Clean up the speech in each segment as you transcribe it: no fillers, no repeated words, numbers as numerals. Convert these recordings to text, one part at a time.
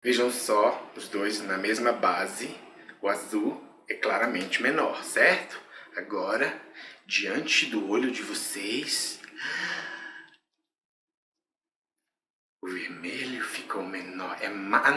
Vejam só, os dois na mesma base, o azul é claramente menor, certo? Agora, diante do olho de vocês, o vermelho ficou menor.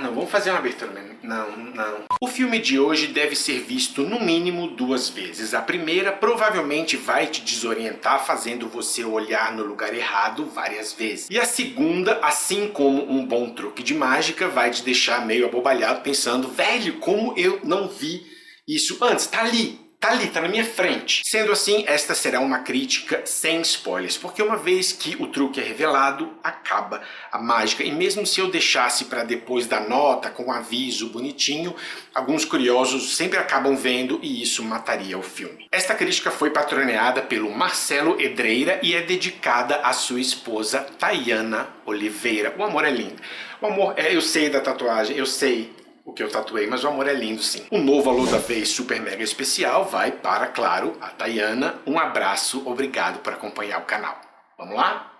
Não, vamos fazer uma abertura menor. Não. O filme de hoje deve ser visto no mínimo 2 vezes. A primeira provavelmente vai te desorientar, fazendo você olhar no lugar errado várias vezes. E a segunda, assim como um bom truque de mágica, vai te deixar meio abobalhado pensando, velho, como eu não vi isso antes? Tá ali, tá na minha frente. Sendo assim, esta será uma crítica sem spoilers, porque uma vez que o truque é revelado, acaba a mágica. E mesmo se eu deixasse para depois da nota, com um aviso bonitinho, alguns curiosos sempre acabam vendo e isso mataria o filme. Esta crítica foi patroneada pelo Marcelo Edreira e é dedicada à sua esposa Tayana Oliveira. O amor é lindo. O amor, eu sei da tatuagem, eu sei o que eu tatuei, mas o amor é lindo sim. O novo Alô da Vez super mega especial vai para, claro, a Tayana. Um abraço, obrigado por acompanhar o canal. Vamos lá?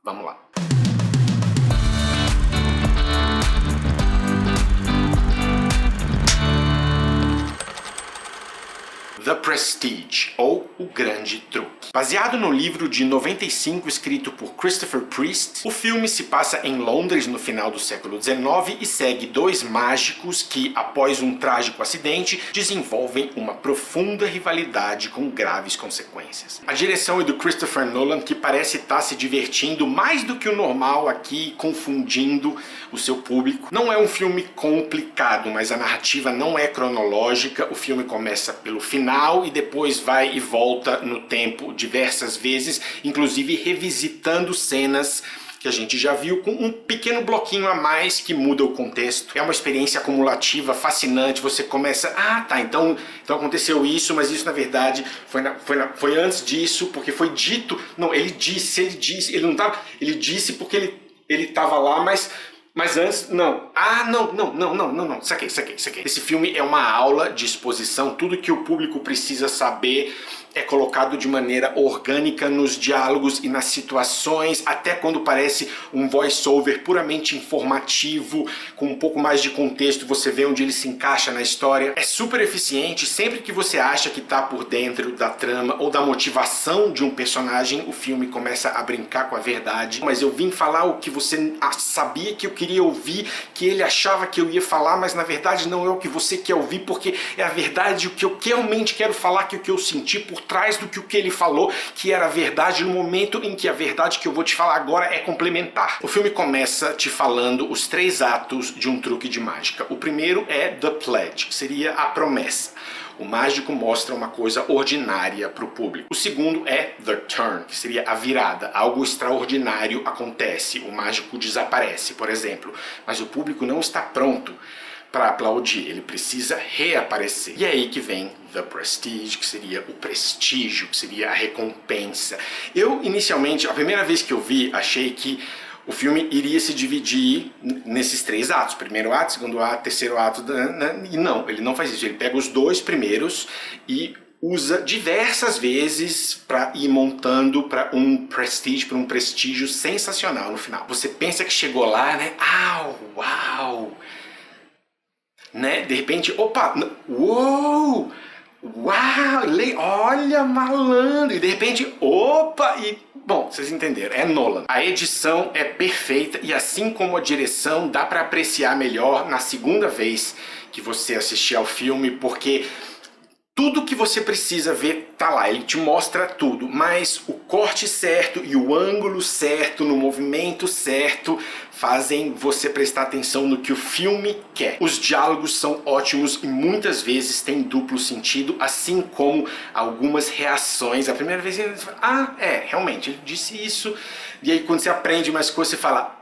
Vamos lá. The Prestige, ou O Grande Truque. Baseado no livro de 95 escrito por Christopher Priest, o filme se passa em Londres no final do século XIX e segue 2 mágicos que, após um trágico acidente, desenvolvem uma profunda rivalidade com graves consequências. A direção é do Christopher Nolan, que parece estar se divertindo mais do que o normal aqui, confundindo o seu público. Não é um filme complicado, mas a narrativa não é cronológica. O filme começa pelo final e depois vai e volta no tempo diversas vezes, inclusive revisitando cenas que a gente já viu, com um pequeno bloquinho a mais que muda o contexto. É uma experiência acumulativa, fascinante. Você começa, então aconteceu isso, mas isso na verdade foi antes disso, porque foi dito. Não, ele disse, ele não estava, ele disse porque ele estava lá, mas antes, não. Não. Saquei. Esse filme é uma aula de exposição. Tudo que o público precisa saber é colocado de maneira orgânica nos diálogos e nas situações, até quando parece um voice-over puramente informativo, com um pouco mais de contexto, você vê onde ele se encaixa na história. É super eficiente. Sempre que você acha que está por dentro da trama ou da motivação de um personagem, o filme começa a brincar com a verdade. Mas eu vim falar o que você sabia que eu queria ouvir, que ele achava que eu ia falar, mas na verdade não é o que você quer ouvir, porque é a verdade, o que eu realmente quero falar, que é o que eu senti por trás do que ele falou, que era a verdade no momento em que a verdade que eu vou te falar agora é complementar. O filme começa te falando os 3 atos de um truque de mágica. O primeiro é The Pledge, que seria a promessa. O mágico mostra uma coisa ordinária para o público. O segundo é The Turn, que seria a virada. Algo extraordinário acontece. O mágico desaparece, por exemplo. Mas o público não está pronto para aplaudir. Ele precisa reaparecer. E é aí que vem The Prestige, que seria o prestígio, que seria a recompensa. Eu, inicialmente, a primeira vez que eu vi, achei que o filme iria se dividir nesses 3 atos. Primeiro ato, segundo ato, terceiro ato. E não, ele não faz isso. Ele pega os 2 primeiros e usa diversas vezes para ir montando para um prestígio sensacional no final. Você pensa que chegou lá, né? Uau! Né? De repente, opa! Uou! Uau! Olha, malandro! E de repente, opa! Bom, vocês entenderam, é Nolan. A edição é perfeita e assim como a direção, dá para apreciar melhor na segunda vez que você assistir ao filme, porque tudo que você precisa ver tá lá, ele te mostra tudo, mas o corte certo e o ângulo certo, no movimento certo, fazem você prestar atenção no que o filme quer. Os diálogos são ótimos e muitas vezes tem duplo sentido, assim como algumas reações. A primeira vez você fala, realmente, ele disse isso. E aí quando você aprende mais coisas, você fala,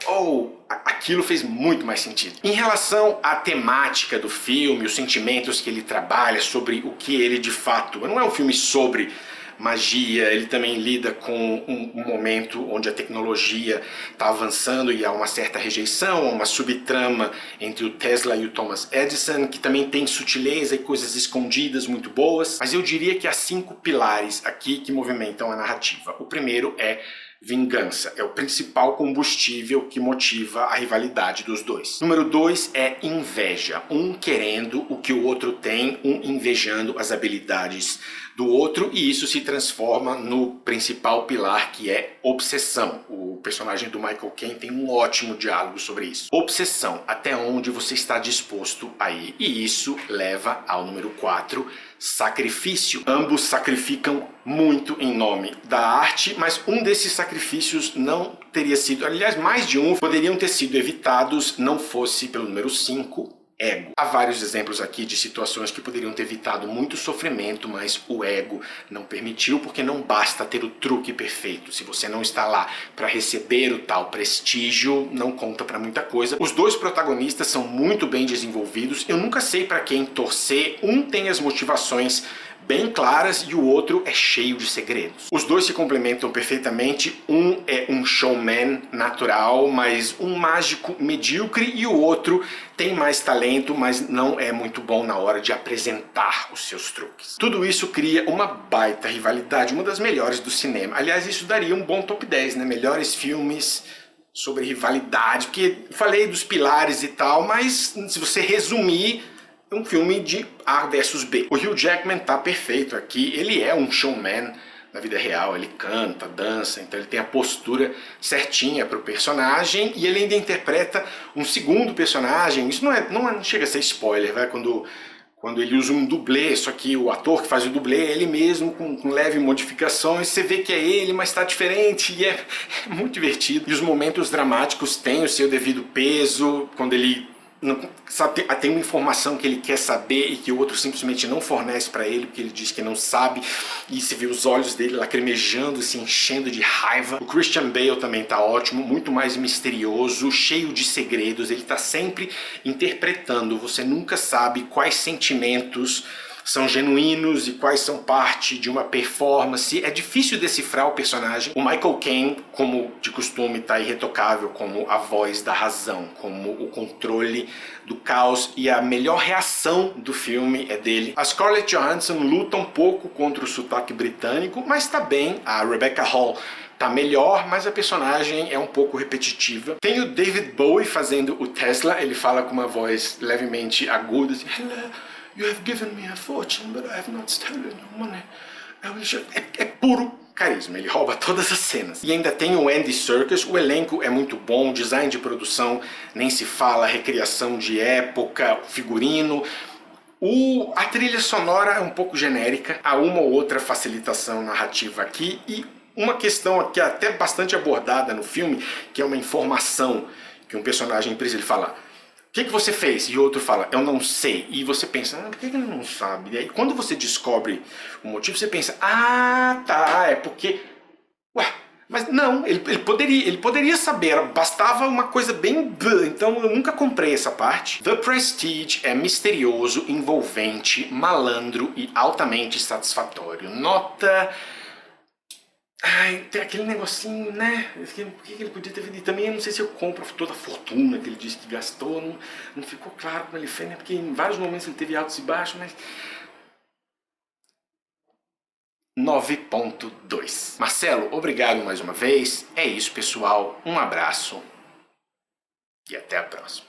aquilo fez muito mais sentido. Em relação à temática do filme, os sentimentos que ele trabalha, sobre o que ele de fato... Não é um filme sobre magia, ele também lida com um momento onde a tecnologia está avançando e há uma certa rejeição, uma subtrama entre o Tesla e o Thomas Edison, que também tem sutileza e coisas escondidas muito boas. Mas eu diria que há 5 pilares aqui que movimentam a narrativa. O primeiro é Vingança é o principal combustível que motiva a rivalidade dos dois. Número 2 é inveja. Um querendo o que o outro tem, um invejando as habilidades do outro, e isso se transforma no principal pilar, que é obsessão. O personagem do Michael Caine tem um ótimo diálogo sobre isso. Obsessão, até onde você está disposto a ir. E isso leva ao número 4, sacrifício. Ambos sacrificam muito em nome da arte, mas um desses sacrifícios não teria sido, aliás, mais de um poderiam ter sido evitados não fosse pelo número 5, ego. Há vários exemplos aqui de situações que poderiam ter evitado muito sofrimento, mas o ego não permitiu, porque não basta ter o truque perfeito. Se você não está lá para receber o tal prestígio, não conta para muita coisa. Os dois protagonistas são muito bem desenvolvidos. Eu nunca sei para quem torcer. Um tem as motivações bem claras e o outro é cheio de segredos. Os dois se complementam perfeitamente. Um é um showman natural, mas um mágico medíocre, e o outro tem mais talento, mas não é muito bom na hora de apresentar os seus truques. Tudo isso cria uma baita rivalidade, uma das melhores do cinema. Aliás, isso daria um bom top 10, né? Melhores filmes sobre rivalidade, porque falei dos pilares e tal, mas se você resumir, é um filme de A versus B. O Hugh Jackman tá perfeito aqui, ele é um showman na vida real, ele canta, dança, então ele tem a postura certinha para o personagem, e ele ainda interpreta um segundo personagem. Isso não chega a ser spoiler, vai? Quando ele usa um dublê, só que o ator que faz o dublê é ele mesmo, com leve modificações, você vê que é ele, mas está diferente, e é muito divertido. E os momentos dramáticos têm o seu devido peso, quando ele tem uma informação que ele quer saber e que o outro simplesmente não fornece para ele, porque ele diz que não sabe, e se vê os olhos dele lacrimejando, se enchendo de raiva. O Christian Bale também tá ótimo, muito mais misterioso, cheio de segredos, ele tá sempre interpretando, você nunca sabe quais sentimentos são genuínos e quais são parte de uma performance. É difícil decifrar o personagem. O Michael Caine, como de costume, está irretocável como a voz da razão, como o controle do caos, e a melhor reação do filme é dele. A Scarlett Johansson luta um pouco contra o sotaque britânico, mas está bem. A Rebecca Hall tá melhor, mas a personagem é um pouco repetitiva. Tem o David Bowie fazendo o Tesla, ele fala com uma voz levemente aguda, assim, "Hello, you have given me a fortune, but I have not stolen your money." É puro carisma, ele rouba todas as cenas. E ainda tem o Andy Serkis, o elenco é muito bom, design de produção nem se fala, recriação de época, figurino. A trilha sonora é um pouco genérica, há uma ou outra facilitação narrativa aqui, e uma questão que é até bastante abordada no filme, que é uma informação que um personagem precisa, ele fala: "O que você fez?" E o outro fala: "Eu não sei." E você pensa: por que ele não sabe? E aí quando você descobre o motivo, você pensa: ah, tá, é porque... Ué, mas não, ele poderia saber, bastava uma coisa bem... Então eu nunca comprei essa parte. The Prestige é misterioso, envolvente, malandro e altamente satisfatório. Nota... Ai, tem aquele negocinho, né? Por que ele podia ter vendido? Também eu não sei se eu compro toda a fortuna que ele disse que gastou. Não ficou claro como ele fez, né? Porque em vários momentos ele teve altos e baixos, mas... 9.2. Marcelo, obrigado mais uma vez. É isso, pessoal. Um abraço e até a próxima.